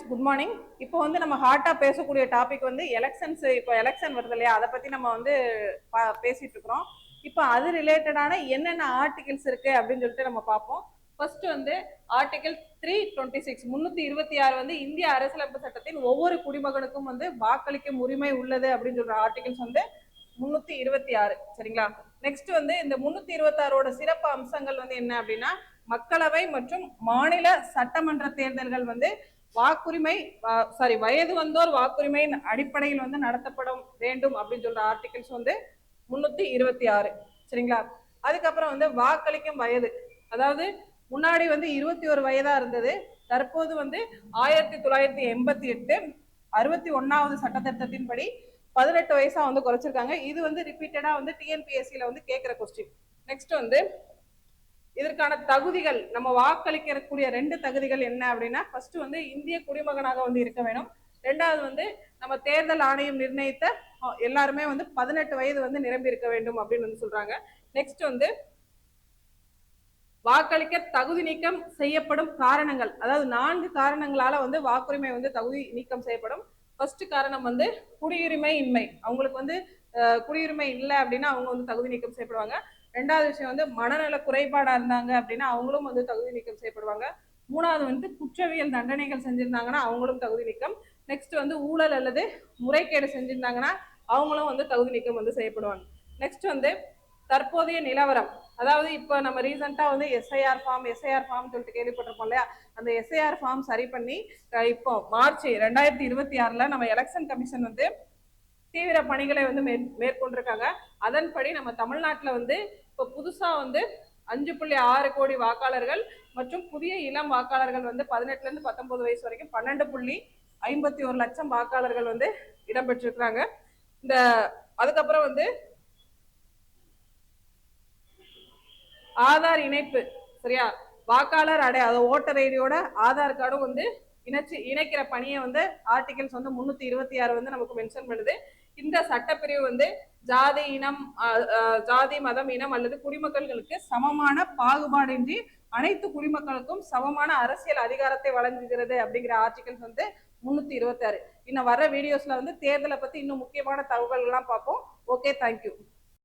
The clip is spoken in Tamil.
Good morning. இப்போ வந்து நம்ம ஹார்ட்டா பேசக்கூடிய டாபிக் வந்து எலெக்ஷன்ஸ். இப்போ எலெக்ஷன் வருது இல்லையா, அதை பத்தி நம்ம வந்து பேசிட்டு இருக்கிறோம். இப்போ அது ரிலேட்டடான என்னென்ன ஆர்டிகல்ஸ் இருக்கு அப்படின்னு சொல்லிட்டு நம்ம பார்ப்போம். ஃபர்ஸ்ட் வந்து ஆர்டிகல் 326 326 வந்து இந்திய அரசியலமைப்பு சட்டத்தின் ஒவ்வொரு குடிமகனுக்கும் வந்து வாக்களிக்கும் உரிமை உள்ளது அப்படின்னு சொல்ற ஆர்டிகல்ஸ் வந்து 326. சரிங்களா? நெக்ஸ்ட் வந்து இந்த 326ஓட சிறப்பு அம்சங்கள் வந்து என்ன அப்படின்னா, மக்களவை மற்றும் மாநில சட்டமன்ற தேர்தல்கள் வந்து வாக்குரிமை வயது வந்தோர் வாக்குரிமையின் அடிப்படையில் வந்து நடத்தப்பட வேண்டும் அப்படின்னு சொல்ற ஆர்டிகல்ஸ் வந்து 326. சரிங்களா? அதுக்கப்புறம் வந்து வாக்களிக்கும் வயது, அதாவது முன்னாடி வந்து 21 வயதா இருந்தது, தற்போது வந்து 1988 61வது சட்டத்திட்டத்தின்படி 18 வயசா வந்து குறைச்சிருக்காங்க. இது வந்து ரிப்பீட்டடா வந்து டிஎன்பிஎஸ்சில வந்து கேட்கிற கொஸ்டின். நெக்ஸ்ட் வந்து இதற்கான தகுதிகள், நம்ம வாக்களிக்கக்கூடிய 2 தகுதிகள் என்ன அப்படின்னா, ஃபர்ஸ்ட் வந்து இந்திய குடிமகனாக வந்து இருக்க வேணும். ரெண்டாவது வந்து நம்ம தேர்தல் ஆணையம் நிர்ணயித்த எல்லாருமே வந்து 18 வயது வந்து நிரம்பி இருக்க வேண்டும் அப்படின்னு வந்து சொல்றாங்க. நெக்ஸ்ட் வந்து வாக்களிக்க தகுதி நீக்கம் செய்யப்படும் காரணங்கள், அதாவது 4 காரணங்களால வந்து வாக்குரிமை வந்து தகுதி நீக்கம் செய்யப்படும். ஃபர்ஸ்ட் காரணம் வந்து குடியுரிமை இன்மை, அவங்களுக்கு வந்து குடியுரிமை இல்லை அப்படின்னா அவங்க வந்து தகுதி நீக்கம் செய்யப்படுவாங்க. ரெண்டாவது விஷயம் வந்து மனநல குறைபாடா இருந்தாங்க அப்படின்னா அவங்களும் வந்து தகுதி நீக்கம் செய்யப்படுவாங்க. மூணாவது வந்து குற்றவியல் தண்டனைகள் செஞ்சிருந்தாங்கன்னா அவங்களும் தகுதி நீக்கம். நெக்ஸ்ட் வந்து ஊழல் அல்லது முறைகேடு செஞ்சிருந்தாங்கன்னா அவங்களும் வந்து தகுதி நீக்கம் வந்து செய்யப்படுவாங்க. நெக்ஸ்ட் வந்து தற்போதைய நிலவரம், அதாவது இப்போ நம்ம ரீசெண்டா வந்து எஸ்ஐஆர் ஃபார்ம் சொல்லிட்டு கேள்விப்பட்டிருப்போம் இல்லையா, அந்த எஸ்ஐஆர் ஃபார்ம் சரி பண்ணி இப்போ மார்ச் 2026 நம்ம எலெக்ஷன் கமிஷன் வந்து தீவிர பணிகளை வந்து மேற்கொண்டிருக்காங்க. அதன்படி நம்ம தமிழ்நாட்டில் வந்து இப்போ புதுசா வந்து 5.6 கோடி வாக்காளர்கள் மற்றும் புதிய இளம் வாக்காளர்கள் வந்து 18 இருந்து 19 வயசு வரைக்கும் 12.51 லட்சம் வாக்காளர்கள் வந்து இடம்பெற்றிருக்கிறாங்க. இந்த அதுக்கப்புறம் வந்து ஆதார் இணைப்பு, சரியா, வாக்காளர் ஓட்டர் ஐடியோட ஆதார் கார்டும் வந்து இணைக்கிற பணியை வந்து ஆர்டிகல்ஸ் வந்து 326 வந்து நமக்கு மென்ஷன் பண்ணுது. இந்த சட்டப்பிரிவு வந்து ஜாதி இனம் ஜாதி மதம் இனம் அல்லது குடிமக்களுக்கு சமமான பாகுபாடின்றி அனைத்து குடிமக்களுக்கும் சமமான அரசியல் அதிகாரத்தை வழங்குகிறது அப்படிங்கிற ஆர்டிகல்ஸ் வந்து 326. இன்னும் வர வீடியோஸ்ல வந்து தேர்தலை பத்தி இன்னும் முக்கியமான தகவல்கள்லாம் பார்ப்போம். Okay, thank you.